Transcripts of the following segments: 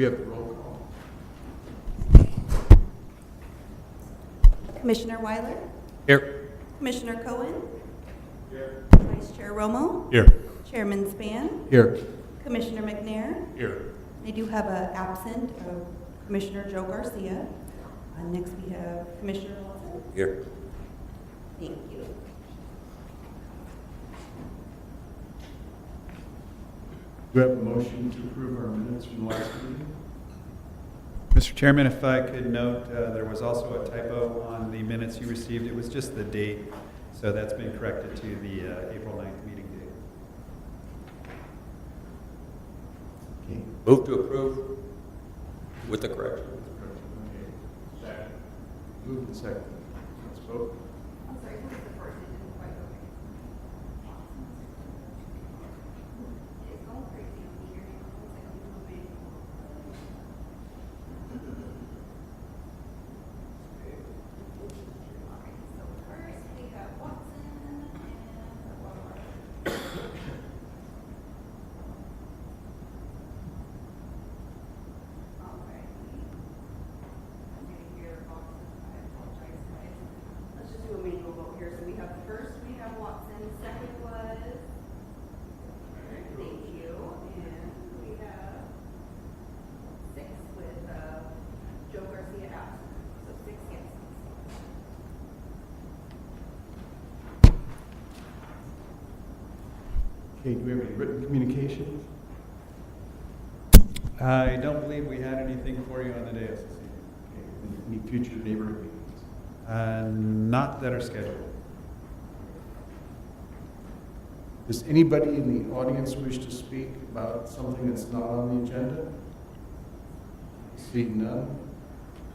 We have a roll call. Commissioner Weiler, Here. Commissioner Cohen, Here. Vice Chair Romo, Here. Chairman Span, Here. Commissioner McNair. Here. I do have an absent of Commissioner Joe Garcia. Next we have Commissioner Wilson. Here. Thank you. Do we have a motion to approve our minutes from the last meeting? Mr. Chairman, if I could note, there was also a typo on the minutes you received. It was just the date, so that's been corrected to the April 9th meeting date. Okay. Move to approve with the correction. Okay. Second. Move and second. Let's vote. I'm sorry, who was the first? It didn't quite go. It's going crazy here. It's like moving. Alright, so first we have Watson and Waller. Alright. I'm getting here, Watson. I apologize, guys. Let's just do a manual vote here. So we have first, we have Watson. Second was. Thank you. And we have 6 with Joe Garcia absent. So 6 yes. Okay, do we have any written communication? I don't believe we had anything for you on the dais this evening. Okay. Any future neighborhood meetings? Not that are scheduled. Does anybody in the audience wish to speak about something that's not on the agenda? Seeing none,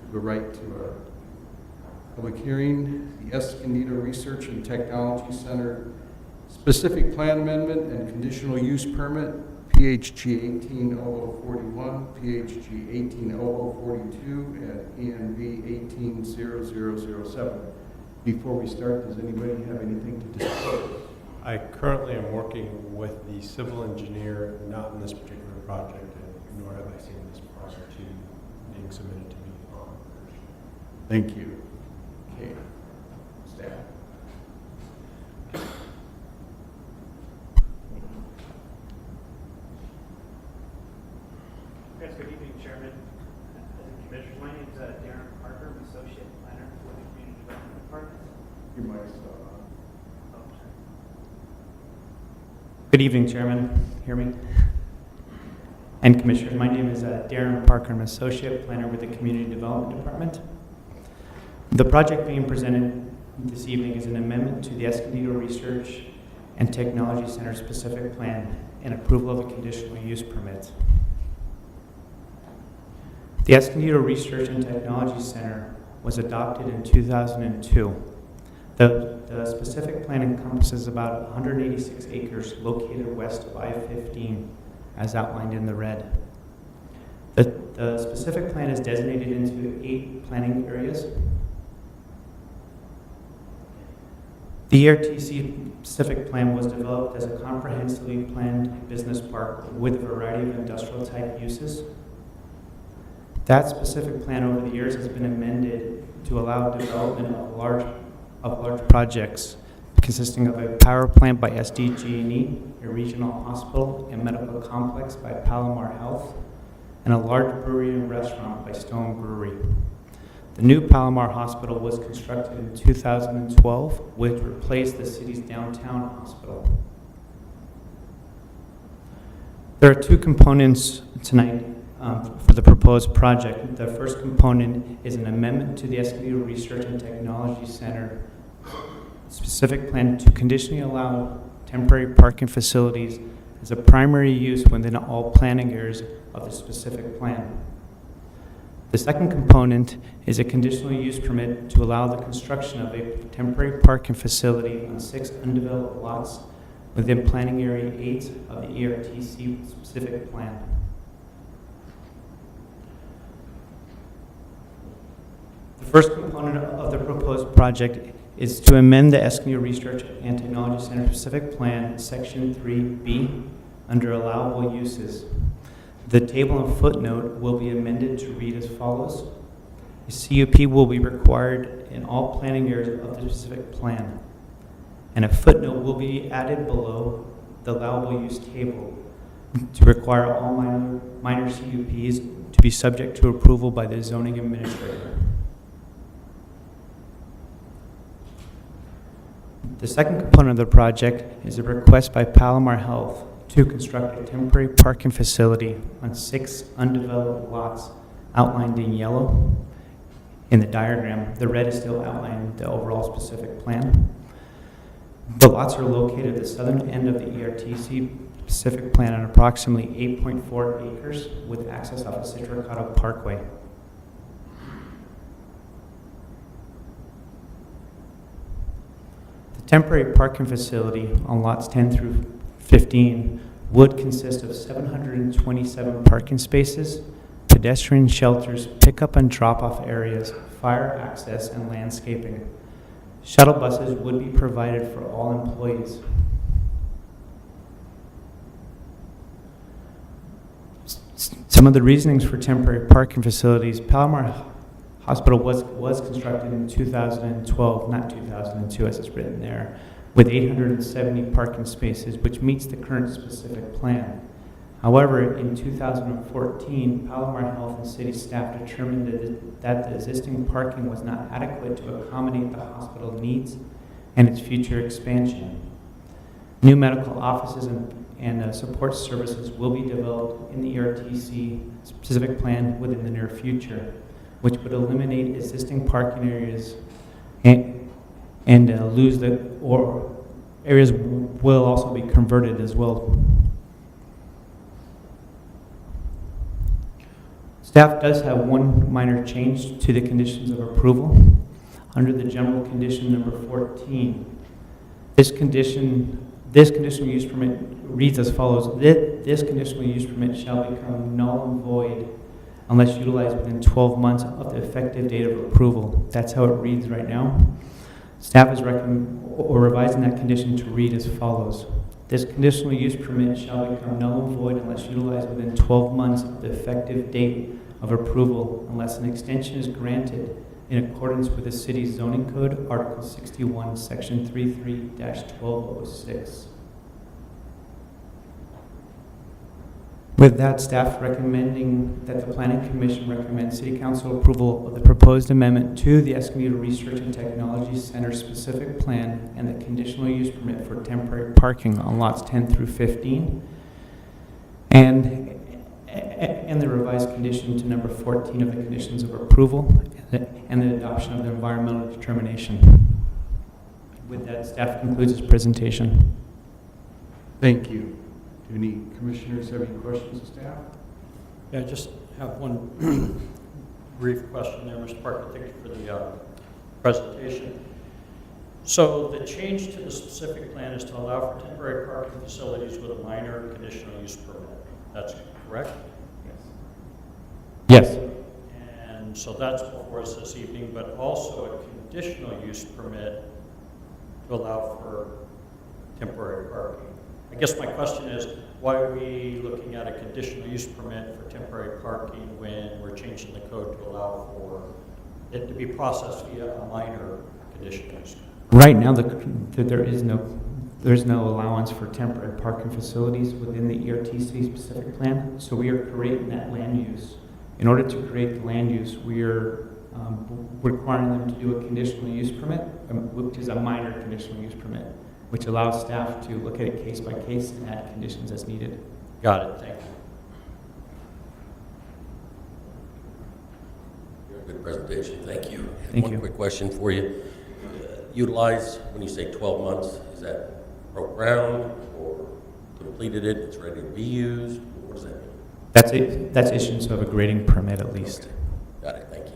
we'll go right to our public hearing. The Escondido Research and Technology Center specific plan amendment and conditional use permit, PHG 180041, PHG 180042, and ENV 180007. Before we start, does anybody have anything to disclose? I currently am working with the civil engineer, not in this particular project, and nor have I seen this prior to being submitted to me on. Thank you. Okay. Staff. Yes, good evening, Chairman and Commissioners. My name is Darren Parker, I'm Associate Planner for the Community Development Department. Your mic's on. Oh, sorry. Good evening, Chairman. Hear me? And Commissioners, my name is Darren Parker. I'm Associate Planner with the Community Development Department. The project being presented this evening is an amendment to the Escondido Research and Technology Center specific plan and approval of a conditional use permit. The Escondido Research and Technology Center was adopted in 2002. The specific plan encompasses about 186 acres located west of I-15, as outlined in the red. The specific plan is designated into 8 planning areas. The ERTC specific plan was developed as a comprehensively planned business park with a variety of industrial type uses. That specific plan over the years has been amended to allow development of large projects consisting of a power plant by SDG&E, a regional hospital and medical complex by Palomar Health, and a large brewery and restaurant by Stone Brewery. The new Palomar Hospital was constructed in 2012, which replaced the city's downtown hospital. There are 2 components tonight for the proposed project. The first component is an amendment to the Escondido Research and Technology Center specific plan to conditionally allow temporary parking facilities as a primary use within all planning areas of the specific plan. The second component is a conditional use permit to allow the construction of a temporary parking facility on 6 undeveloped lots within planning area 8 of the ERTC specific plan. The first component of the proposed project is to amend the Escondido Research and Technology Center specific plan, section 3B, under allowable uses. The table and footnote will be amended to read as follows. A CUP will be required in all planning areas of the specific plan, and a footnote will be added below the allowable use table to require all minor CUPs to be subject to approval by the zoning administrator. The second component of the project is a request by Palomar Health to construct a temporary parking facility on 6 undeveloped lots outlined in yellow in the diagram. The red is still outlining the overall specific plan. The lots are located at the southern end of the ERTC specific plan on approximately 8.4 acres with access off of Citricado Parkway. The temporary parking facility on lots 10 through 15 would consist of 727 parking spaces, pedestrian shelters, pickup and drop-off areas, fire access, and landscaping. Shuttle buses would be provided for all employees. Some of the reasonings for temporary parking facilities: Palomar Hospital was constructed in 2012, not 2002 as it's written there, with 870 parking spaces, which meets the current specific plan. However, in 2014, Palomar Health and city staff determined that the existing parking was not adequate to accommodate the hospital needs and its future expansion. New medical offices and support services will be developed in the ERTC specific plan within the near future, which would eliminate existing parking areas and lose the, or areas will also be converted as well. Staff does have one minor change to the conditions of approval. Under the general condition number 14, this conditional use permit reads as follows. This conditional use permit shall become null and void unless utilized within 12 months of the effective date of approval. That's how it reads right now. Staff is revising that condition to read as follows. This conditional use permit shall become null and void unless utilized within 12 months of the effective date of approval, unless an extension is granted in accordance with the city's zoning code, Article 61, Section 33-1206. With that, staff recommending that the Planning Commission recommends City Council approval of the proposed amendment to the Escondido Research and Technology Center specific plan and the conditional use permit for temporary parking on lots 10 through 15, and the revised condition to number 14 of the conditions of approval and the adoption of the environmental determination. With that, staff concludes its presentation. Thank you. Do any commissioners have any questions of staff? Yeah, I just have one brief question there, Mr. Parker. Thank you for the presentation. So the change to the specific plan is to allow for temporary parking facilities with a minor conditional use permit. That's correct? Yes. And so that's before us this evening, but also a conditional use permit to allow for temporary parking. I guess my question is, why are we looking at a conditional use permit for temporary parking when we're changing the code to allow for it to be processed via a minor conditional use? Right now, there's no allowance for temporary parking facilities within the ERTC specific plan, so we are creating that land use. In order to create the land use, we are requiring them to do a conditional use permit, which is a minor conditional use permit, which allows staff to look at it case by case and add conditions as needed. Got it, thank you. Good presentation, thank you. Thank One you. quick question for you. Utilize, when you say 12 months, is that broke ground or completed it, it's ready to be used? What does that mean? That's issuance of a grading permit at least. Okay. Got it, thank you.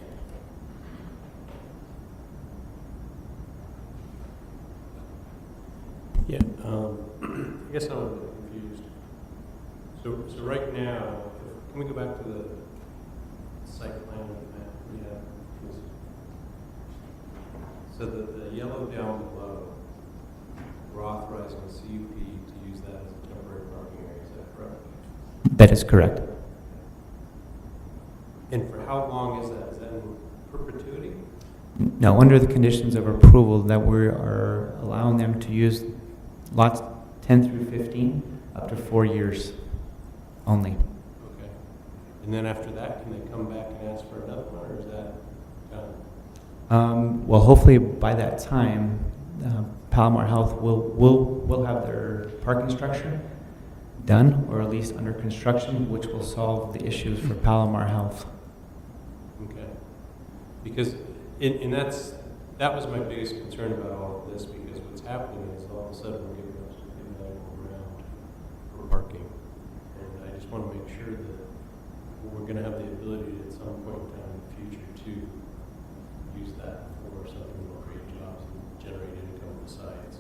Yeah, I guess I'm a bit confused. So right now, can we go back to the site plan map we have? So the yellow down below, we're authorizing the CUP to use that as a temporary parking area, is that correct? That is correct. And for how long is that? Is that in perpetuity? No, under the conditions of approval, that we are allowing them to use lots 10 through 15 up to 4 years only. Okay. And then after that, can they come back and ask for another one, or is that done? Well, hopefully by that time, Palomar Health will have their parking structure done, or at least under construction, which will solve the issues for Palomar Health. Okay. Because, and that was my biggest concern about all of this, because what's happening is all of a sudden we're getting up to around for parking. And I just want to make sure that we're going to have the ability at some point in time in the future to use that for something that will create jobs and generate income besides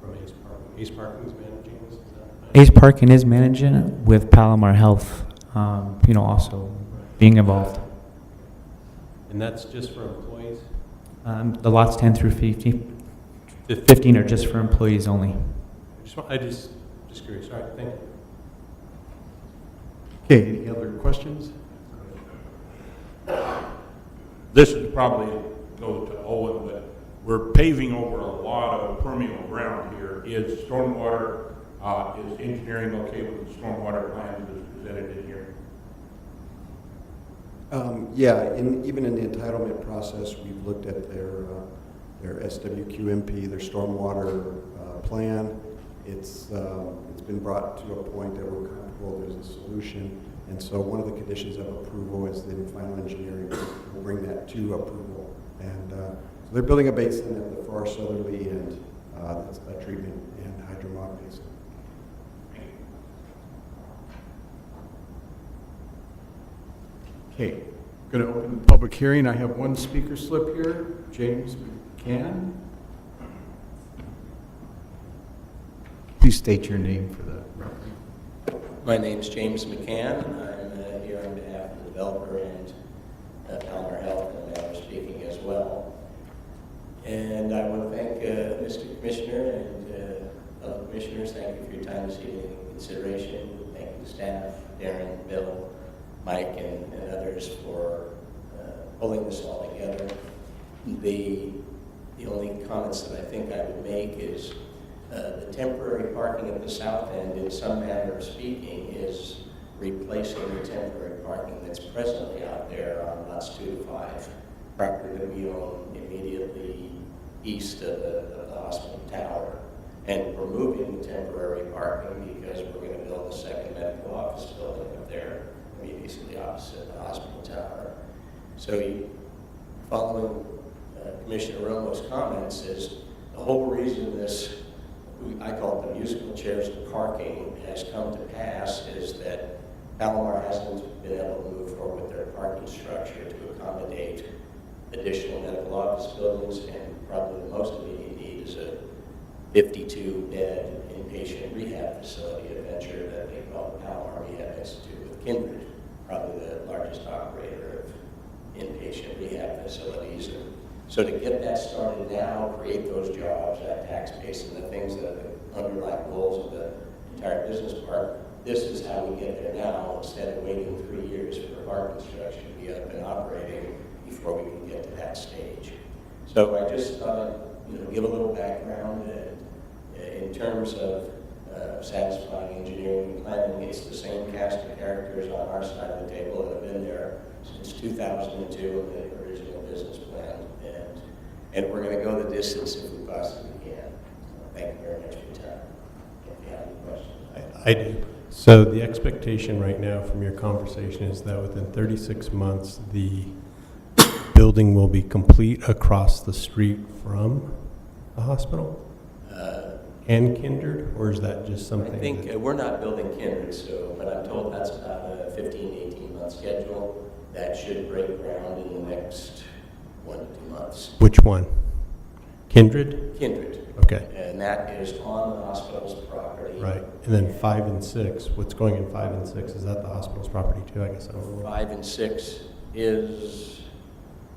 from Ace Parking. Ace Parking is managing this, is that right? Ace Parking is managing it with Palomar Health, also being involved. And that's just for employees? The lots 10 through 15 are just for employees only. I just curious. All right, thank you. Okay, any other questions? This is probably goes to Owen, but we're paving over a lot of permeable ground here. Is stormwater, is engineering okay with the stormwater plans as presented in here? Yeah, even in the entitlement process, we've looked at their SWQMP, their stormwater plan. It's been brought to a point that we're comfortable there's a solution, and so one of the conditions of approval is the final engineering will bring that to approval. And so they're building a basin at the far southerly end, that's a treatment and hydromod basin. Okay, going to open the public hearing. I have one speaker slip here, James McCann. Please state your name for the record. My name's James McCann. I'm here on behalf of the developer and Palomar Health, and I'm speaking as well. And I want to thank Mr. Commissioner and other commissioners. Thank you for your time this evening and consideration. Thank you to staff, Darren, Bill, Mike, and others for pulling this all together. The only comments that I think I would make is the temporary parking at the south end, in some manner of speaking, is replacing the temporary parking that's presently out there on lots 2 to 5, property that we own immediately east of the hospital tower, and removing the temporary parking because we're going to build a second medical office building up there immediately opposite the hospital tower. So following Commissioner Romo's comments is the whole reason this, I call it the musical chairs of parking, has come to pass is that Palomar hasn't been able to move forward with their parking structure to accommodate additional medical office buildings, and probably the most immediate need is a 52-bed inpatient rehab facility, a venture that they call the Palomar Rehab Institute with Kindred, probably the largest operator of inpatient rehab facilities. And so to get that started now, create those jobs, that tax base, and the things that are the underlying goals of the entire business park, this is how we get there now, instead of waiting 3 years for our construction to be up and operating before we can get to that stage. So I just thought, give a little background in terms of satisfying engineering and planning. It's the same cast of characters on our side of the table that have been there since 2002 in the original business plan, and we're going to go the distance if we possibly can. Thank you very much for your time. If you have any questions. I do. So the expectation right now from your conversation is that within 36 months, the building will be complete across the street from the hospital and Kindred, or is that just something? I think we're not building Kindred, but I'm told that's about a 15, 18-month schedule. That should break ground in the next 1 to 2 months. Which one? Kindred? Kindred. Okay. And that is on the hospital's property. Right. And then 5 and 6, what's going in 5 and 6? Is that the hospital's property too? I guess I don't know. 5 and 6 is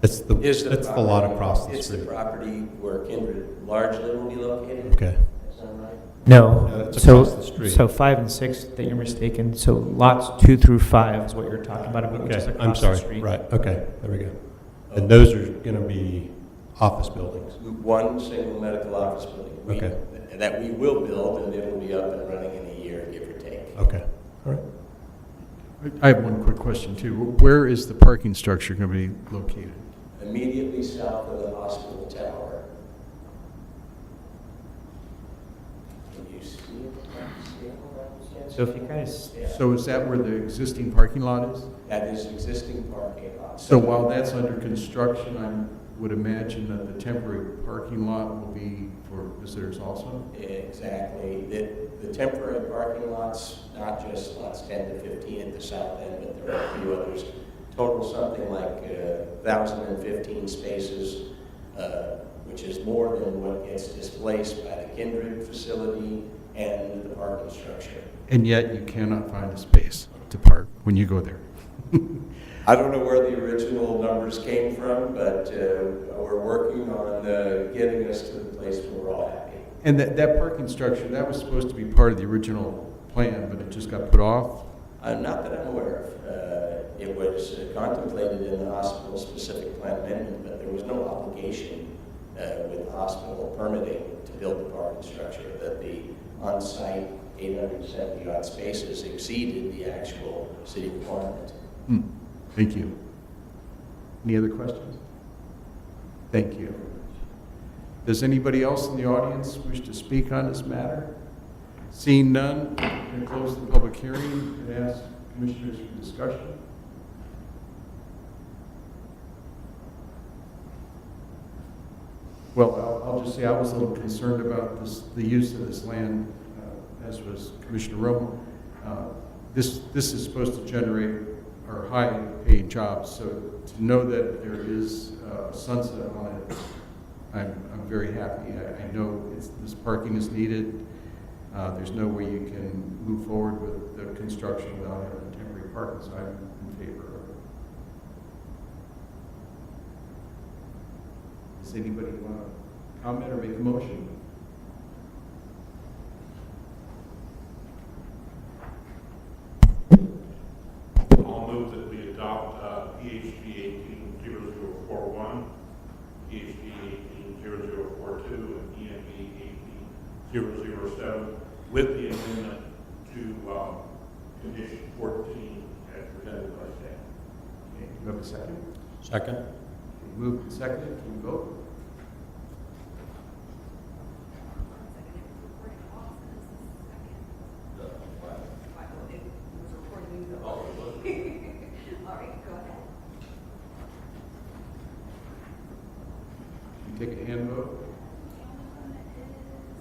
It's the property. lot across the It's street. the property where Kindred largely will be located. Okay. that right? No. No, that's So, across the street. so 5 and 6, that you're mistaken. So lots 2 through 5 is what you're talking about, which is Okay, I'm across the sorry, street. right, okay, there we go. And those are going to be office buildings. One single medical office building. Okay. That we will build, and it'll be up and running in a year, give or take. Okay, all right. I have one quick question too. Where is the parking structure going to be located? Immediately south of the hospital tower. Can you see it? So if you guys, Yeah. So is that where the existing parking lot is? That is existing parking lot. So while that's under construction, I would imagine that the temporary parking lot will be for visitors also? Exactly. The temporary parking lots, not just lots 10 to 15 at the south end, but there are a few others, total something like 1,015 spaces, which is more than what gets displaced by the Kindred facility and the parking structure. And yet you cannot find a space to park when you go there. I don't know where the original numbers came from, but we're working on getting us to the place where we're all happy. And that parking structure, that was supposed to be part of the original plan, but it just got put off? Not that I'm aware of. It was contemplated in the hospital-specific plan amendment, but there was no obligation with the hospital permitting to build the parking structure, that the on-site 870-odd spaces exceeded the actual city requirement. Thank you. Any other questions? Thank you. Does anybody else in the audience wish to speak on this matter? Seeing none, I'm going to close the public hearing and ask commissioners for discussion. Well, I'll just say I was a little concerned about the use of this land, as was Commissioner Romo. This is supposed to generate our high-paying jobs, so to know that there is a sunset on it, I'm very happy. I know this parking is needed. There's no way you can move forward with the construction without having temporary parking, so I'm in favor of it. Does anybody want to comment or make a motion? I'll move that we adopt PHG 180041, PHG 180042, and EMB 18007 with the amendment to condition 14 as presented by staff. Okay, do you have a second? Second? Okay, moved and seconded. Can we vote? All right, go ahead. You take a hand vote.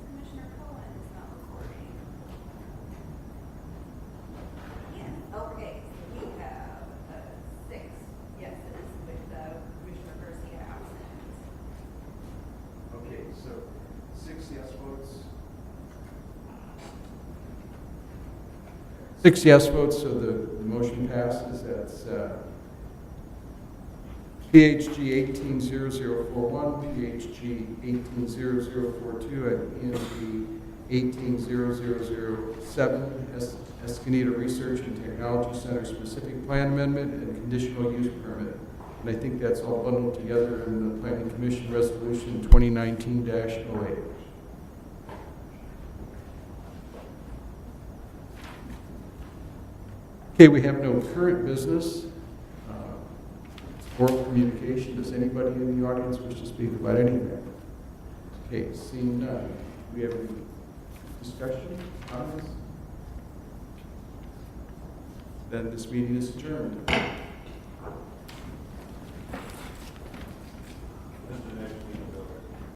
Commissioner Cohen is not recording. Yes, okay, so we have 6 yeses with Commissioner Garcia absent. Okay, so 6 yes votes. 6 yes votes, so the motion passes. That's PHG 180041, PHG 180042, and ENP 180007, Escondido Research and Technology Center Specific Plan Amendment and Conditional Use Permit. And I think that's all bundled together in the Planning Commission Resolution 2019-08. Okay, we have no current business. Oral communication. Does anybody in the audience wish to speak about anything? Okay, seeing none. Do we have any discussion, comments? Then this meeting is adjourned.